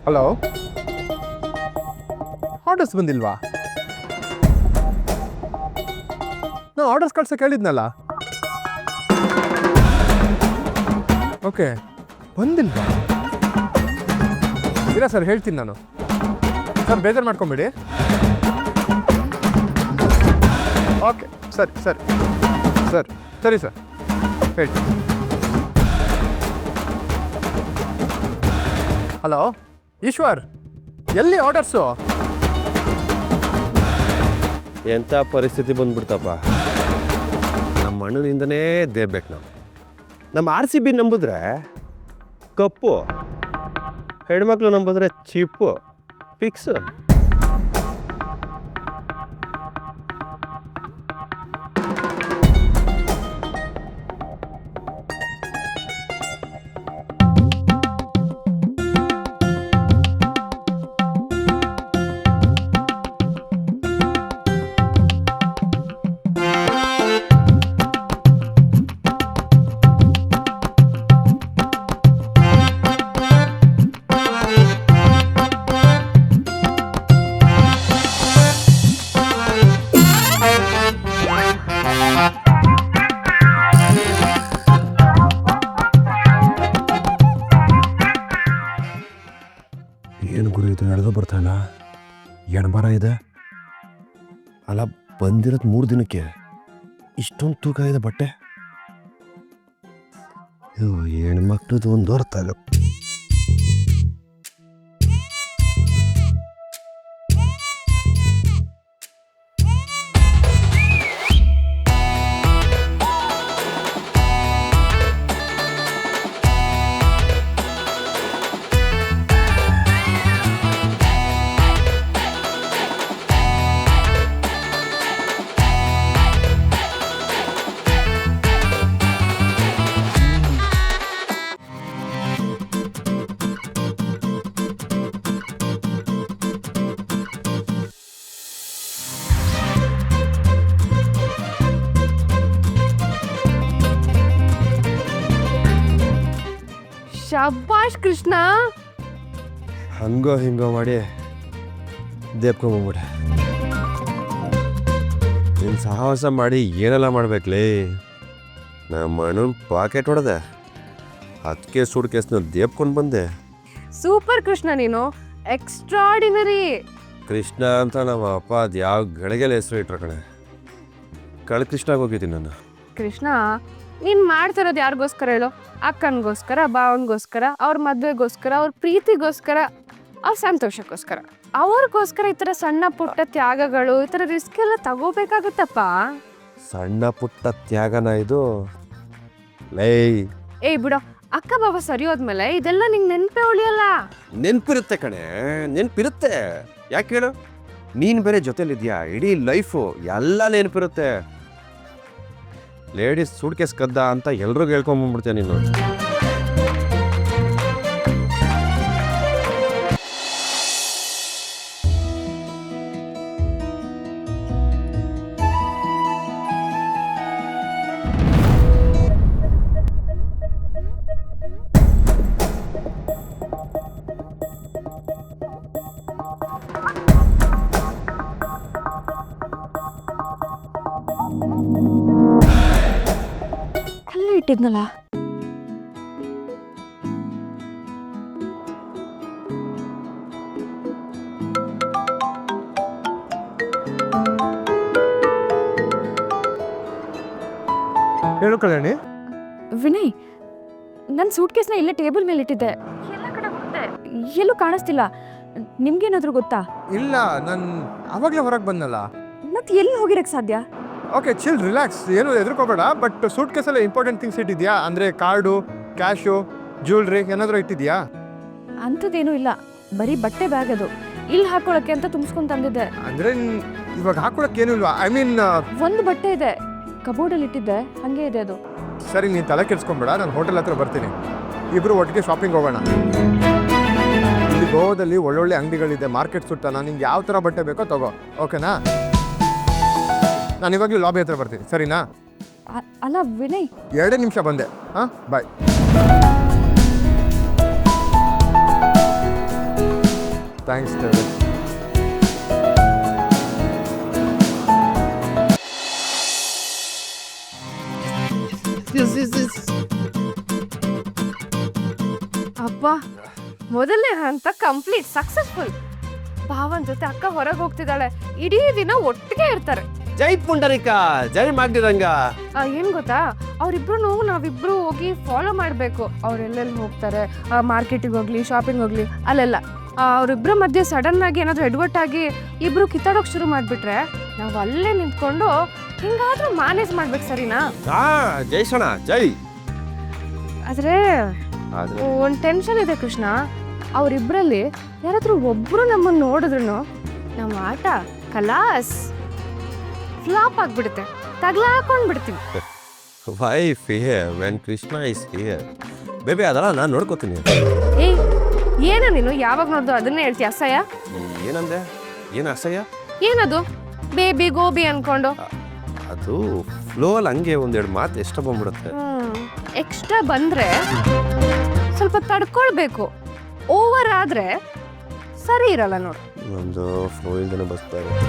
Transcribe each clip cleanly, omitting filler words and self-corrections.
Hello, orders ಬಂದಿಲ್ವಾ? ನಾ orders ಕಳ್ಸಕ್ಕೆ ಹೇಳಿದ್ನಲ್ಲ. ಓಕೆ, ಬಂದಿಲ್ವಾ? ಇಲ್ಲ ಸರ್, ಹೇಳ್ತೀನಿ ನಾನು. ಸರ್, ಬೇಜಾರು ಮಾಡ್ಕೊಂಬಿಡಿ. ಓಕೆ, ಸರಿ ಸರಿ ಸರ್, ಸರಿ ಸರ್, ಹೇಳ್ತೀನಿ. ಹಲೋ ಈಶ್ವರ್, ಎಲ್ಲಿ ಆರ್ಡರ್ಸು? ಎಂಥ ಪರಿಸ್ಥಿತಿ ಬಂದ್ಬಿಡ್ತಪ್ಪ. ನಮ್ಮ ಅಣ್ಣನಿಂದನೇ ದೇಬೇಕು ನಾವು. ನಮ್ಮ RCB ನಂಬಿದ್ರೆ ಕಪ್ಪು, ಹೆಣ್ಮಕ್ಳು ನಂಬಿದ್ರೆ ಚಿಪ್ಪು ಫಿಕ್ಸ್. ಏನು ಗುರು ಇದು ನಡೆದು ಬರ್ತಾನ? ಎಣಬಾರ ಇದೆ ಅಲ್ಲ. ಬಂದಿರೋದು 3 ದಿನಕ್ಕೆ ಇಷ್ಟೊಂದು ತೂಕ ಇದೆ ಬಟ್ಟೆ. ಹೆಣ್ಮಕ್ಳದ್ದು ಒಂದು ಅರ್ಥ ಇಲ್ಲ. ಶಬ್ಬಾಷ್ ಕೃಷ್ಣ. ಹಂಗೋ ಹಿಂಗೋ ಮಾಡಿ ದೇಪ್ಕೊಂಬಂದ್ಬಿಟ್ಟೆ. ನೀನು ಸಾಹಸ ಮಾಡಿ ಏನೆಲ್ಲ ಮಾಡ್ಬೇಕಲೇ. ನಮ್ಮ ಅಣ್ಣನ ಪಾಕೆಟ್ ಹೊಡೆದೆ, ಅದಕ್ಕೆ ಸೂಟ್ ಕೇಸ್ನ ದೇಪ್ಕೊಂಡು ಬಂದೆ. ಸೂಪರ್ ಕೃಷ್ಣ, ನೀನು ಎಕ್ಸ್ಟ್ರಾಡಿನರಿ. ಕೃಷ್ಣ ಅಂತ ನಮ್ಮ ಅಪ್ಪ ಅದು ಯಾವ ಗಳಿಗೆಲ್ಲ ಹೆಸರು ಇಟ್ರ ಕಣೆ. ಕೃಷ್ಣಾಗ ಹೋಗಿದ್ದೀನಿ ನಾನು. ಕೃಷ್ಣ, ನೀನ್ ಮಾಡ್ತಿರೋದು ಯಾರಿಗೋಸ್ಕರ ಹೇಳು? ಅಕ್ಕನಿಗೋಸ್ಕರ, ಭಾವನಿಗೋಸ್ಕರ, ಅವ್ರ ಮದ್ವೆಗೋಸ್ಕರ, ಅವ್ರ ಪ್ರೀತಿಗೋಸ್ಕರ, ಅವ್ರ ಸಂತೋಷಕ್ಕೋಸ್ಕರ. ಅವ್ರಿಗೋಸ್ಕರ ಈ ಥರ ಸಣ್ಣ ಪುಟ್ಟ ತ್ಯಾಗಗಳು, ಈ ಥರ ರಿಸ್ಕ್ ಎಲ್ಲ ತಗೋಬೇಕಾಗುತ್ತಪ್ಪ. ಸಣ್ಣ ಪುಟ್ಟ ತ್ಯಾಗನ ಇದು? ಲೈ ಏಯ್ ಬಿಡೋ, ಅಕ್ಕ ಬಾಬಾ ಸರಿ ಹೋದ್ಮೇಲೆ ಇದೆಲ್ಲ ನಿಂಗೆ ನೆನಪೇ ಉಳಿಯಲ್ಲ. ನೆನ್ಪಿರುತ್ತೆ ಕಣೆ, ನೆನ್ಪಿರುತ್ತೆ. ಯಾಕೆ ಹೇಳು? ನೀನು ಬೇರೆ ಜೊತೆಲಿದ್ಯಾ, ಇಡೀ ಲೈಫು ಎಲ್ಲ ನೆನಪಿರುತ್ತೆ. ಲೇಡೀಸ್ ಸೂಟ್ ಕೇಸ್ ಕದ್ದ ಅಂತ ಎಲ್ರಿಗೂ ಹೇಳ್ಕೊಂಬಂದ್ಬಿಡ್ತೀಯ ನೀನು. ಅಲ್ಲೇ ಇಟ್ಟಿದ್ನಲ್ಲ. ಹೇಳು ಕಲ್ಯಾಣಿ. ವಿನಯ್, ನನ್ನ ಸೂಟ್ ಕೇಸ್ನ ಇಲ್ಲೇ ಟೇಬಲ್ ಮೇಲೆ ಇಟ್ಟಿದ್ದೆ, ಎಲ್ಲೂ ಕಾಣಿಸ್ತಿಲ್ಲ. ನಿಮ್ಗೇನಾದ್ರೂ ಗೊತ್ತಾ? ಇಲ್ಲ, ನಾನು ಅವಾಗಲೇ ಹೊರಗೆ ಬಂದಲ್ಲ. ಮತ್ತೆ ಎಲ್ಲಿ ಹೋಗಿರಕ್ಕೆ ಸಾಧ್ಯ? ಓಕೆ, ಚಿಲ್, ರಿಲ್ಯಾಕ್ಸ್, ಏನು ಹೆದರ್ಕೋಬೇಡ. ಬಟ್ ಸೂಟ್ ಕೇಸಲ್ಲಿ ಇಂಪಾರ್ಟೆಂಟ್ ಥಿಂಗ್ಸ್ ಇಟ್ಟಿದ್ಯಾ? ಅಂದರೆ ಕಾರ್ಡು, ಕ್ಯಾಶು, ಜ್ಯುವೆಲ್ರಿ ಏನಾದರೂ ಇಟ್ಟಿದ್ಯಾ? ಅಂಥದ್ದೇನೂ ಇಲ್ಲ, ಬರೀ ಬಟ್ಟೆ ಬ್ಯಾಗ್ ಅದು. ಇಲ್ಲಿ ಹಾಕೊಳ್ಳೋಕ್ಕೆ ಅಂತ ತುಂಬಿಸ್ಕೊಂಡು ತಂದಿದ್ದೆ. ಅಂದರೆ ಇವಾಗ ಹಾಕೊಳಕ್ಕೆ ಏನೂ ಇಲ್ವಾ? ಐ ಮೀನ್ ಒಂದು ಬಟ್ಟೆ ಇದೆ, ಕಬೋರ್ಡಲ್ಲಿ ಇಟ್ಟಿದ್ದೆ, ಹಾಗೆ ಇದೆ ಅದು. ಸರಿ, ನೀನು ತಲೆ ಕೆಡಿಸ್ಕೊಂಬೇಡ, ನಾನು ಹೋಟೆಲ್ ಹತ್ರ ಬರ್ತೀನಿ, ಇಬ್ಬರು ಒಟ್ಟಿಗೆ ಶಾಪಿಂಗ್ ಹೋಗೋಣ. ಇಲ್ಲಿ ಗೋವಾದಲ್ಲಿ ಒಳ್ಳೊಳ್ಳೆ ಅಂಗಡಿಗಳಿದೆ, ಮಾರ್ಕೆಟ್ ಸುತ್ತ. ನಾನು ನಿಂಗೆ ಯಾವ ಥರ ಬಟ್ಟೆ ಬೇಕೋ ತಗೋ, ಓಕೆನಾ? ನಾನು ಇವಾಗಲೂ ಲಾಬಿ ಹತ್ರ ಬರ್ತೀನಿ, ಸರಿನಾ? ಅಲ್ಲ ವಿನಯ್, 2 ನಿಮಿಷ ಬಂದೆ. ಹಾಂ, ಬಾಯ್. ಥ್ಯಾಂಕ್ಸ್ ದೇವ್ರೆ. ಅಪ್ಪ ಮೊದಲನೇ ಹಂತ ಕಂಪ್ಲೀಟ್ ಸಕ್ಸಸ್ಫುಲ್. ಭಾವನ್ ಜೊತೆ ಅಕ್ಕ ಹೊರಗೆ ಹೋಗ್ತಿದ್ದಾಳೆ, ಇಡೀ ದಿನ ಒಟ್ಟಿಗೆ ಇರ್ತಾರೆ. ಜೈ ಪುಂಡರಿಕ, ಜೈ ಮಾಗ್ದಿರಂಗ. ಏನ್ ಗೊತ್ತಾ, ಅವ್ರಿಬ್ರು ನಾವಿಬ್ರು ಹೋಗಿ ಫಾಲೋ ಮಾಡ್ಬೇಕು. ಅವ್ರು ಎಲ್ಲೆಲ್ಲಿ ಹೋಗ್ತಾರೆ, ಮಾರ್ಕೆಟಿಗೆ ಹೋಗ್ಲಿ ಶಾಪಿಂಗ್ ಹೋಗ್ಲಿ ಅಲ್ಲೆಲ್ಲ ಅವ್ರಿಬ್ರ ಮಧ್ಯೆ ಸಡನ್ ಆಗಿ ಏನಾದ್ರು ಎಡ್ವರ್ಟ್ ಆಗಿ ಇಬ್ರು ಕಿತ್ತಾಡೋಕ್ ಶುರು ಮಾಡ್ಬಿಟ್ರೆ ನಾವ್ ಅಲ್ಲೇ ನಿಂತ್ಕೊಂಡು ಹಿಂಗಾದ್ರೂ ಮ್ಯಾನೇಜ್ ಮಾಡ್ಬೇಕು, ಸರಿನಾ? ಜೈ ಸಣ ಜೈ. ಆದ್ರೆ ಒಂದ್ ಟೆನ್ಷನ್ ಇದೆ ಕೃಷ್ಣ. ಅವ್ರಿಬ್ರಲ್ಲಿ ಯಾರಾದ್ರೂ ಒಬ್ರು ನಮ್ಮನ್ನ ನೋಡಿದ್ರು ನಮ್ಮ ಆಟ ಕಲಾಸ್ ಫ್ಲಾಪ್ ಆಗ್ಬಿಡುತ್ತೆ, ತಗ್ಲಾಕೊಂಡ್ ಬಿಡ್ತೀವಿ. Wife here when Krishna is here. Baby ಅದಲ್ಲ ನಾನು ನೋಡ್ಕೋತೀನಿ. ಏಯ್ ಏನ ನೀನು ಯಾವಾಗ ನೋಡ್ದು ಅದನ್ನೇ ಹೇಳ್ತೀಯ? ಅಸಹ್ಯ. ಏನಂದೆ? ಏನು ಅಸಹ್ಯ? ಏನದು ಬೇಬಿ ಗೋಬಿ ಅನ್ಕೊಂಡು? ಅದು ಫ್ಲೋ ಅಲ್ಲಿ ಹಂಗೆ ಒಂದೆರಡು ಮಾತು ಎಷ್ಟ ಬಂದ್ಬಿಡುತ್ತೆ. ಎಕ್ಸ್ಟ್ರಾ ಬಂದ್ರೆ ಸ್ವಲ್ಪ ತಡ್ಕೊಳ್ಬೇಕು, ಓವರ್ ಆದ್ರೆ ಸರಿ ಇರಲ್ಲ ನೋಡು. ಒಂದು ಫ್ಲೋ ಇಲ್ದೇನೆ ಬರ್ತಾ ಇದೆ.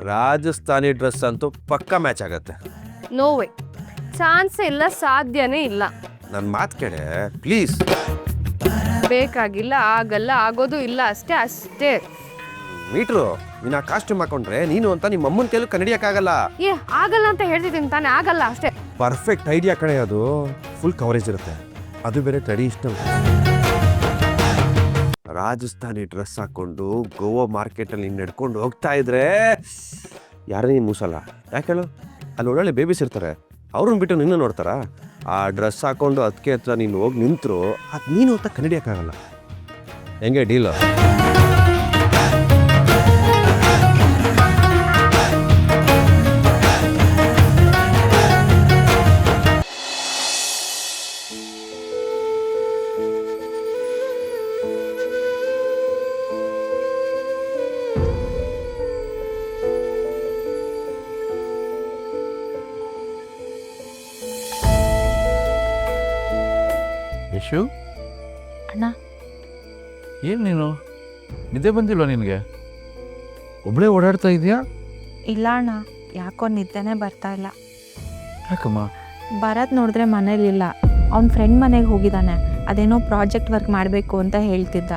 ರಾಜಸ್ಥಾನಿ ಡ್ರೆಸ್ ಅಂತೂ ಪಕ್ಕ ಮ್ಯಾಚ್ ಆಗತ್ತೆ. ನೋವೇ ಚಾನ್ಸೇ ಇಲ್ಲ, ಸಾಧ್ಯನೇ ಇಲ್ಲ. ನನ್ನ ಮಾತು ಕೇಳೆ ಪ್ಲೀಸ್. ಬೇಕಾಗಿಲ್ಲ, ಆಗಲ್ಲ, ಆಗೋದು ಇಲ್ಲ, ಅಷ್ಟೇ ಅಷ್ಟೇ. ಮೀಟ್ರು ನೀನು ಆ ಕಾಸ್ಟ್ಯೂಮ್ ಹಾಕೊಂಡ್ರೆ ನೀನು ಅಂತ ನಿಮ್ಮ ಅಮ್ಮನ ಕೈಲೂ ಕನ್ನಡಿಯಕ್ಕಾಗಲ್ಲ. ಏ ಆಗಲ್ಲ ಅಂತ ಹೇಳ್ತಿದ್ದೀನಿ ತಾನೆ, ಆಗಲ್ಲ ಅಷ್ಟೇ. ಪರ್ಫೆಕ್ಟ್ ಐಡಿಯಾ ಕಣೆ ಅದು. ಫುಲ್ ಕವರೇಜ್ ಇರುತ್ತೆ, ಅದು ಬೇರೆ ಟ್ರೆಡಿಷನಲ್. ರಾಜಸ್ಥಾನಿ ಡ್ರೆಸ್ ಹಾಕೊಂಡು ಗೋವಾ ಮಾರ್ಕೆಟಲ್ಲಿ ನಡ್ಕೊಂಡು ಹೋಗ್ತಾ ಇದ್ರೆ ಯಾರೇ ನೀನು ಮೂಸಲ್ಲ. ಯಾಕೆ ಹೇಳು, ಅಲ್ಲಿ ಒಳ್ಳೊಳ್ಳೆ ಬೇಬೀಸ್ ಇರ್ತಾರೆ, ಅವ್ರನ್ನ ಬಿಟ್ಟು ನಿನ್ನ ನೋಡ್ತಾರ. ಆ ಡ್ರೆಸ್ ಹಾಕೊಂಡು ಅದಕ್ಕೆ ಹತ್ರ ನೀನು ಹೋಗಿ ನಿಂತರು ಅದು ನೀನು ಅಂತ ಕನ್ನಡಿಯಕ್ಕಾಗಲ್ಲ. ಹೆಂಗೆ ಡೀಲ್? ಯಶು ಅಣ್ಣ, ಏನು ನೀನು ನಿದ್ದೆ ಬಂದಿಲ್ವಾ ನಿನಗೆ? ಒಬ್ಬಳೇ ಓಡಾಡ್ತಾ ಇದೆಯಾ? ಇಲ್ಲ ಅಣ್ಣ, ಯಾಕೋ ನಿದ್ದೆನೇ ಬರ್ತಾ ಇಲ್ಲ. ಯಾಕಮ್ಮ? ಭರತ್ ನೋಡಿದ್ರೆ ಮನೇಲಿಲ್ಲ, ಅವ್ನ ಫ್ರೆಂಡ್ ಮನೆಗೆ ಹೋಗಿದ್ದಾನೆ. ಅದೇನೋ ಪ್ರಾಜೆಕ್ಟ್ ವರ್ಕ್ ಮಾಡಬೇಕು ಅಂತ ಹೇಳ್ತಿದ್ದ.